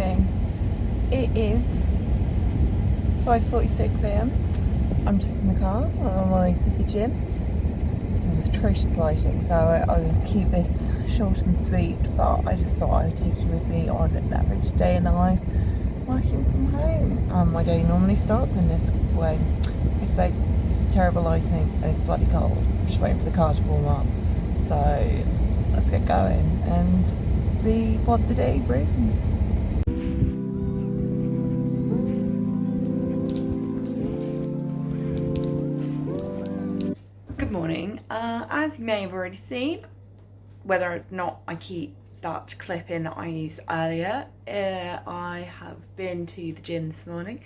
morning. It is 5:46 a.m. I'm just in the car on my way to the gym. This is atrocious lighting, so I'll keep this short and sweet, but I just thought I would take you with me on an average day in the life working from home. My day normally starts in this way, except this is terrible lighting and it's bloody cold. I'm just waiting for the car to warm up. So let's get going and see what the day brings. Good morning. As you may have already seen, whether or not I keep that clip in that I used earlier, I have been to the gym this morning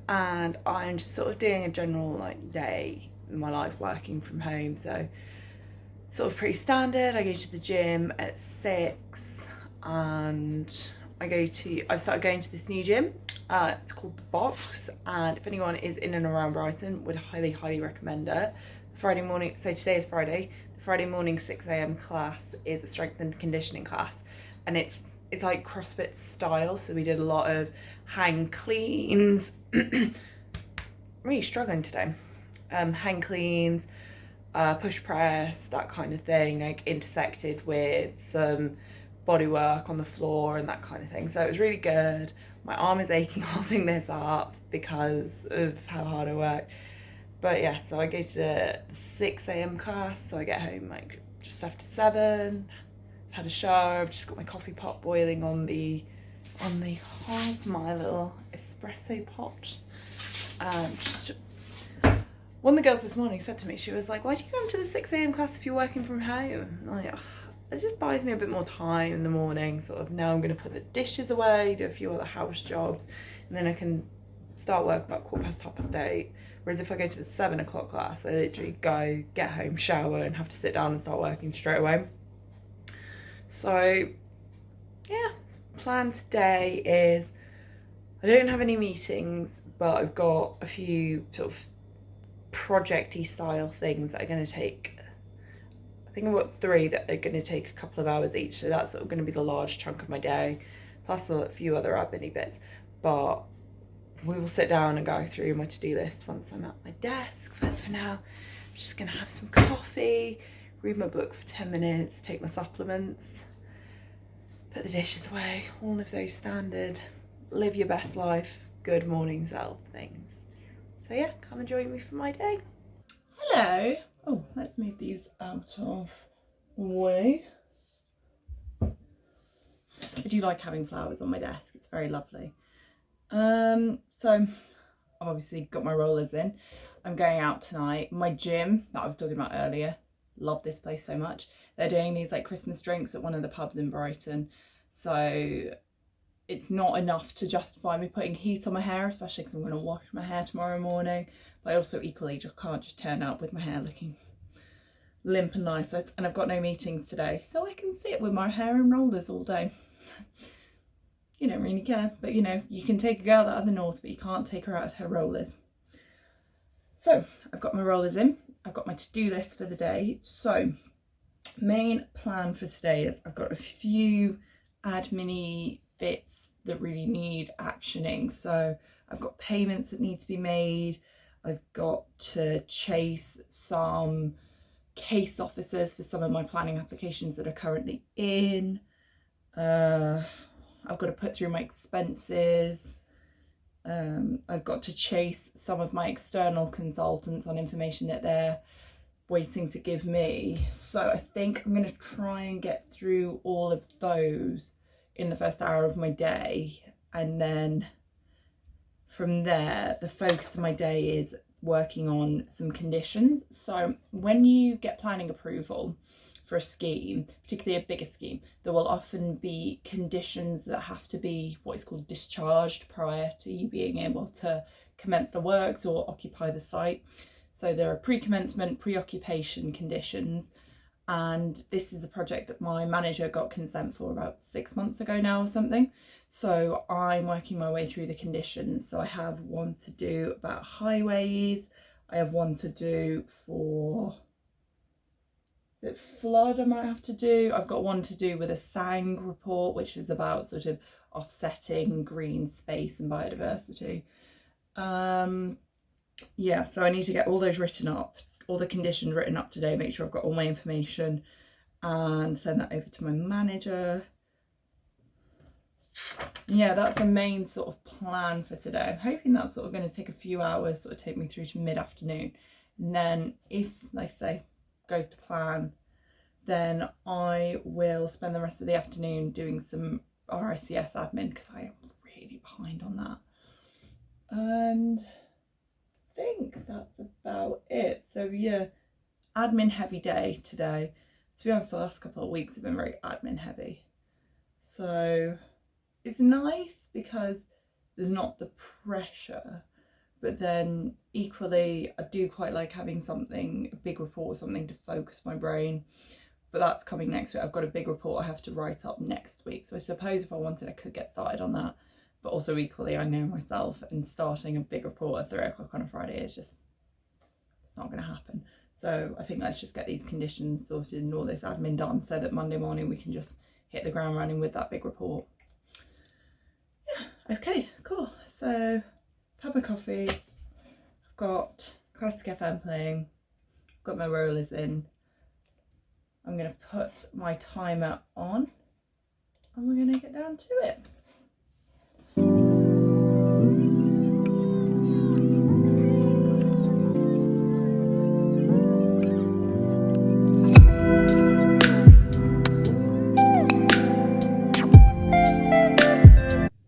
and I'm just sort of doing a general day in my life working from home. So sort of pretty standard. I go to the gym at 6 and I've started going to this new gym. It's called The Box, and if anyone is in and around Brighton, would highly recommend it. Friday morning, so today is Friday, the Friday morning 6 a.m. class is a strength and conditioning class, and it's like CrossFit style, so we did a lot of hang cleans. Really struggling today. Hang cleans, push press, that kind of thing, like intersected with some body work on the floor and that kind of thing. So it was really good. My arm is aching holding this up because of how hard I work. But yeah, so I go to the 6 a.m. class, so I get home like just after 7. I've had a shower, I've just got my coffee pot boiling on the hob, my little espresso pot. One of the girls this morning said to me, she was like, why do you come to the 6 a.m. class if you're working from home? I'm like, it just buys me a bit more time in the morning. Sort of now I'm going to put the dishes away, do a few other house jobs, and then I can start work about 8:15. Whereas if I go to the 7 o'clock class, I literally go, get home, shower, and have to sit down and start working straight away. So yeah, plan today is I don't have any meetings, but I've got a few sort of projecty style things that are going to take, I think I've got 3 that are going to take a couple of hours each, so that's sort of going to be the large chunk of my day, plus a few other admin bits. But we will sit down and go through my to-do list once I'm at my desk. But for now, I'm just going to have some coffee, read my book for 10 minutes, take my supplements, put the dishes away, all of those standard live your best life, good morning self things. So yeah, come and join me for my day. Hello. Oh, let's move these out of the way. I do like having flowers on my desk. It's very lovely. So I've obviously got my rollers in. I'm going out tonight. My gym that I was talking about earlier, love this place so much. They're doing these like Christmas drinks at one of the pubs in Brighton. So it's not enough to justify me putting heat on my hair, especially because I'm going to wash my hair tomorrow morning. But I also equally just can't just turn up with my hair looking limp and lifeless. And I've got no meetings today, so I can sit with my hair in rollers all day. You don't really care, but you know, you can take a girl out of the north, but you can't take her out of her rollers. So I've got my rollers in, I've got my to-do list for the day. So main plan for today is I've got a few admin-y bits that really need actioning. So I've got payments that need to be made, I've got to chase some case officers for some of my planning applications that are currently in. I've got to put through my expenses. I've got to chase some of my external consultants on information that they're waiting to give me. So I think I'm going to try and get through all of those in the first hour of my day. And then from there, the focus of my day is working on some conditions. So when you get planning approval for a scheme, particularly a bigger scheme, there will often be conditions that have to be what is called discharged prior to you being able to commence the works or occupy the site. So there are pre-commencement, pre-occupation conditions, and this is a project that my manager got consent for about 6 months ago now or something. So I'm working my way through the conditions. So I have one to do about highways, I have one to do for that flood I might have to do. I've got one to do with a SANG report, which is about sort of offsetting green space and biodiversity. Yeah, so I need to get all those written up, all the conditions written up today, make sure I've got all my information and send that over to my manager. Yeah, that's the main sort of plan for today. I'm hoping that's sort of going to take a few hours, sort of take me through to mid-afternoon. And then if, like I say, goes to plan, then I will spend the rest of the afternoon doing some RICS admin because I am really behind on that. And I think that's about it. So yeah, admin heavy day today. To be honest, the last couple of weeks have been very admin heavy. So it's nice because there's not the pressure, but then equally I do quite like having something, a big report or something to focus my brain. But that's coming next week. I've got a big report I have to write up next week. So I suppose if I wanted, I could get started on that. But also equally, I know myself, and starting a big report at 3 o'clock on a Friday is just, it's not going to happen. So I think let's just get these conditions sorted and all this admin done so that Monday morning we can just hit the ground running with that big report. Yeah, okay, cool. So I've had my coffee, I've got Classic FM playing, I've got my rollers in. I'm going to put my timer on and we're going to get down to it.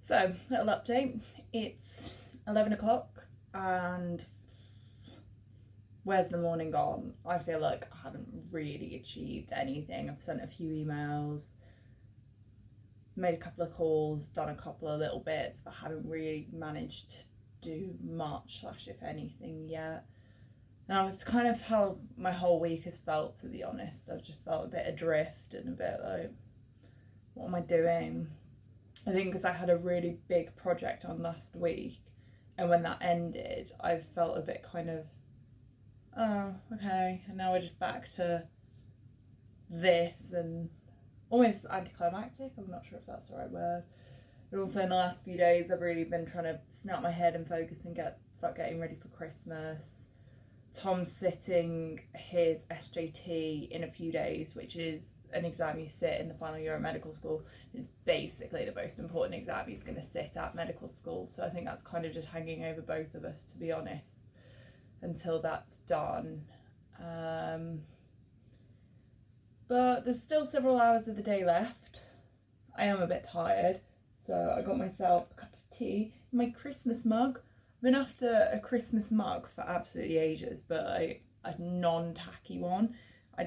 So, little update. It's 11 o'clock and where's the morning gone? I feel like I haven't really achieved anything. I've sent a few emails, made a couple of calls, done a couple of little bits, but haven't really managed to do much, / if anything, yet. And that's kind of how my whole week has felt, to be honest. I've just felt a bit adrift and a bit like, what am I doing? I think because I had a really big project on last week, and when that ended, I felt a bit kind of, oh, okay, and now we're just back to this, and almost anticlimactic. I'm not sure if that's the right word. But also in the last few days, I've really been trying to snap my head and focus and start getting ready for Christmas. Tom's sitting his SJT in a few days, which is an exam you sit in the final year of medical school. It's basically the most important exam he's going to sit at medical school. So I think that's kind of just hanging over both of us, to be honest, until that's done. But there's still several hours of the day left. I am a bit tired, so I got myself a cup of tea in my Christmas mug. I've been after a Christmas mug for absolutely ages, but a non-tacky one. I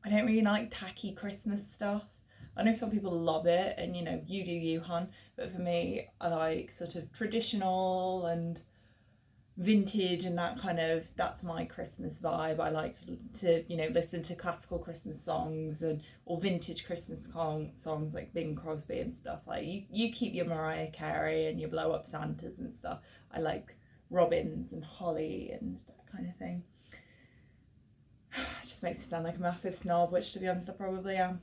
don't really like tacky Christmas stuff. I know some people love it, and you know, you do you, hun, but for me, I like sort of traditional and vintage, and that kind of, that's my Christmas vibe. I like to you know, listen to classical Christmas songs or vintage Christmas songs like Bing Crosby and stuff. Like you keep your Mariah Carey and your blow up Santas and stuff. I like robins and holly and that kind of thing. It just makes me sound like a massive snob, which to be honest I probably am.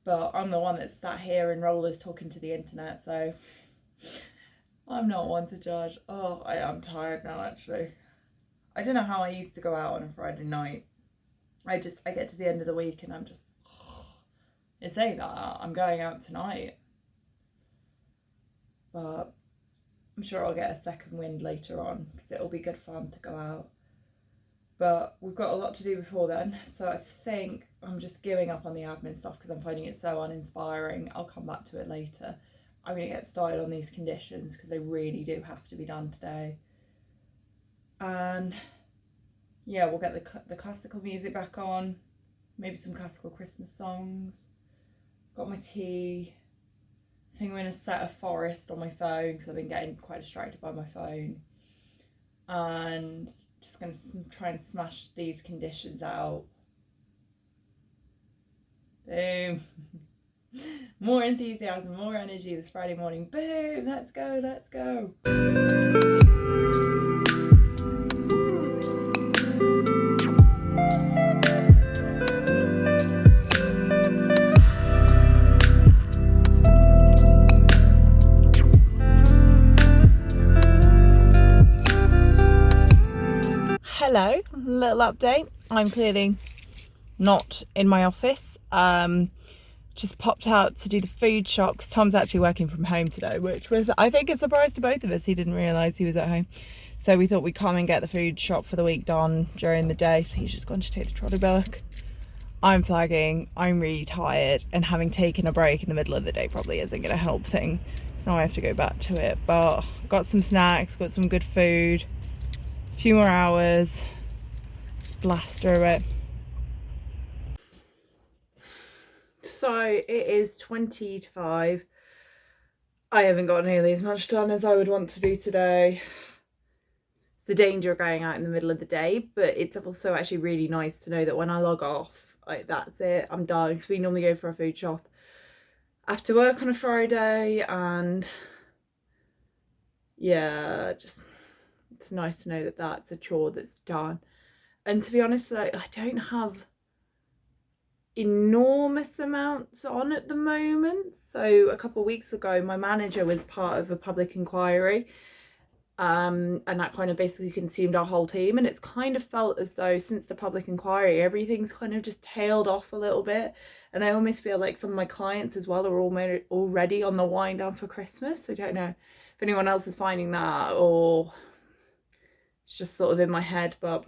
But I'm the one that's sat here in rollers talking to the internet, so I'm not one to judge. Oh, I am tired now, actually. I don't know how I used to go out on a Friday night. I get to the end of the week and I'm just, I say that, I'm going out tonight. But I'm sure I'll get a second wind later on because it'll be good fun to go out. But we've got a lot to do before then, so I think I'm just giving up on the admin stuff because I'm finding it so uninspiring. I'll come back to it later. I'm going to get started on these conditions because they really do have to be done today. And yeah, we'll get the classical music back on, maybe some classical Christmas songs. Got my tea. I think I'm going to set a forest on my phone because I've been getting quite distracted by my phone. And just going to try and smash these conditions out. Boom. More enthusiasm, more energy this Friday morning. Boom, let's go, let's go. hello, little update. I'm clearly not in my office. Just popped out to do the food shop because Tom's actually working from home today, which was, I think, a surprise to both of us. He didn't realise he was at home. So we thought we'd come and get the food shop for the week done during the day. So he's just gone to take the trolley back. I'm flagging, I'm really tired, and having taken a break in the middle of the day probably isn't going to help things. So now I have to go back to it. But got some snacks, got some good food, a few more hours, blast through it. So it is 20 to 5. I haven't got nearly as much done as I would want to do today. It's the danger of going out in the middle of the day, but it's also actually really nice to know that when I log off, like, that's it, I'm done. Because we normally go for a food shop after work on a Friday, and yeah, just it's nice to know that that's a chore that's done. And to be honest, like, I don't have enormous amounts on at the moment. So a couple of weeks ago, my manager was part of a public inquiry, and that kind of basically consumed our whole team, and it's kind of felt as though since the public inquiry everything's kind of just tailed off a little bit, and I almost feel like some of my clients as well are already on the wind down for Christmas. I don't know if anyone else is finding that or it's just sort of in my head, but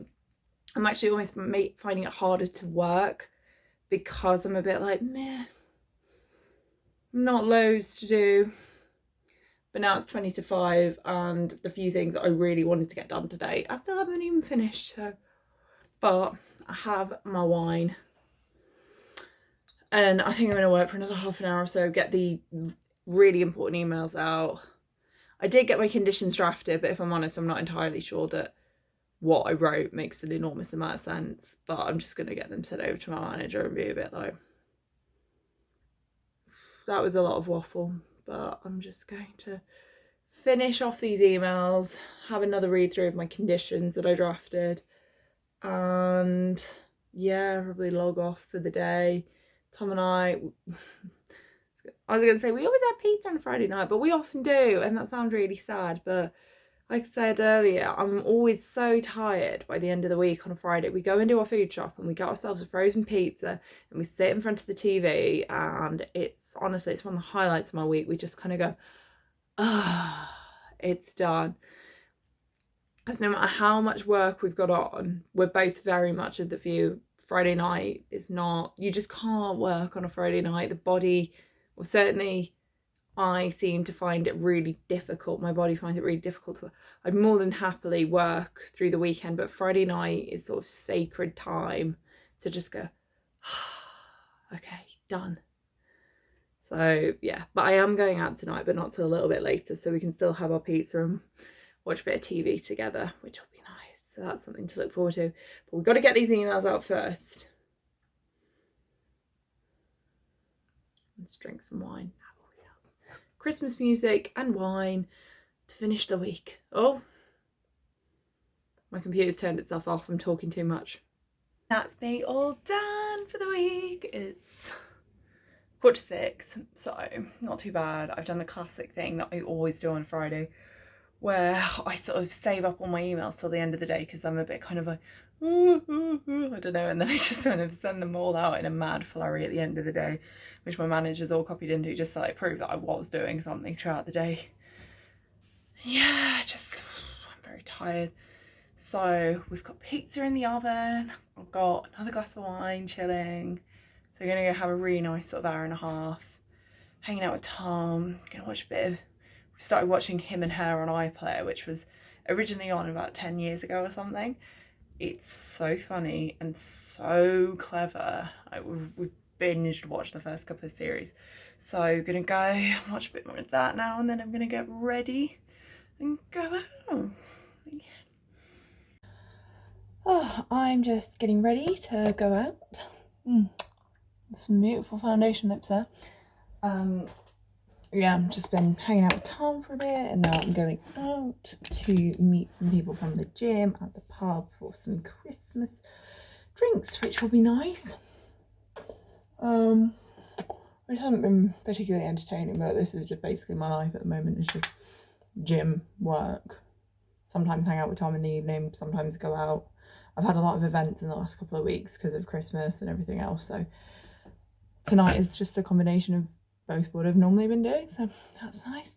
I'm actually almost finding it harder to work because I'm a bit like, meh, not loads to do. But now it's 20 to 5, and the few things that I really wanted to get done today, I still haven't even finished. So, but I have my wine, and I think I'm going to work for another half an hour or so, get the really important emails out. I did get my conditions drafted, but if I'm honest, I'm not entirely sure that what I wrote makes an enormous amount of sense. But I'm just going to get them sent over to my manager and be a bit like, that was a lot of waffle. But I'm just going to finish off these emails, have another read through of my conditions that I drafted, and yeah, probably log off for the day. Tom and I was going to say, we always have pizza on a Friday night, but we often do, and that sounds really sad, but like I said earlier, I'm always so tired by the end of the week on a Friday. We go into our food shop and we get ourselves a frozen pizza and we sit in front of the TV, and it's honestly, it's one of the highlights of my week. We just kind of go, ah, it's done. Because no matter how much work we've got on, we're both very much of the view Friday night is not, you just can't work on a Friday night. The body, well, certainly I seem to find it really difficult. My body finds it really difficult to, I'd more than happily work through the weekend, but Friday night is sort of sacred time to just go, okay, done. So yeah, but I am going out tonight, but not till a little bit later, so we can still have our pizza and watch a bit of TV together, which will be nice. So that's something to look forward to. But we've got to get these emails out first. Let's drink some wine. Christmas music and wine to finish the week. Oh, my computer's turned itself off. I'm talking too much. That's me all done for the week. It's 5:45, so not too bad. I've done the classic thing that I always do on Friday, where I sort of save up all my emails till the end of the day because I'm a bit kind of like, I don't know, and then I just kind of send them all out in a mad flurry at the end of the day, which my manager's all copied into, just to like prove that I was doing something throughout the day. Yeah, just, I'm very tired. So we've got pizza in the oven, I've got another glass of wine chilling, so we're gonna go have a really nice sort of hour and a half hanging out with Tom. Gonna watch a bit of, we started watching Him and Her on iPlayer, which was originally on about 10 years ago or something. It's so funny and so clever. We've binged watched the first couple of series, so gonna go watch a bit more of that now, and then I'm gonna get ready and go out. Yeah. Oh, I'm just getting ready to go out. Some beautiful foundation lips there. Yeah, I've just been hanging out with Tom for a bit, and now I'm going out to meet some people from the gym at the pub for some Christmas drinks, which will be nice. Which hasn't been particularly entertaining, but this is just basically my life at the moment. It's just gym, work, sometimes hang out with Tom in the evening, sometimes go out. I've had a lot of events in the last couple of weeks because of Christmas and everything else, so tonight is just a combination of both what I've normally been doing, so that's nice.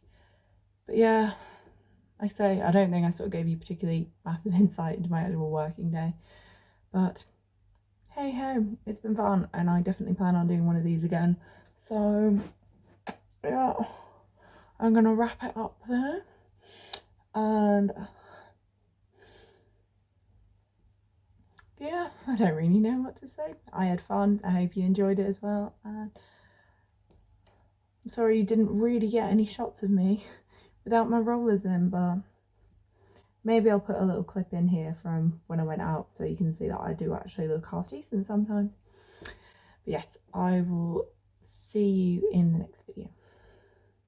But yeah, like I say, I don't think I sort of gave you particularly massive insight into my actual working day, but hey ho, it's been fun, and I definitely plan on doing one of these again. So yeah, I'm gonna wrap it up there, and yeah, I don't really know what to say. I had fun. I hope you enjoyed it as well, and I'm sorry you didn't really get any shots of me without my rollers in, but maybe I'll put a little clip in here from when I went out so you can see that I do actually look half decent sometimes. But yes, I will see you in the next video.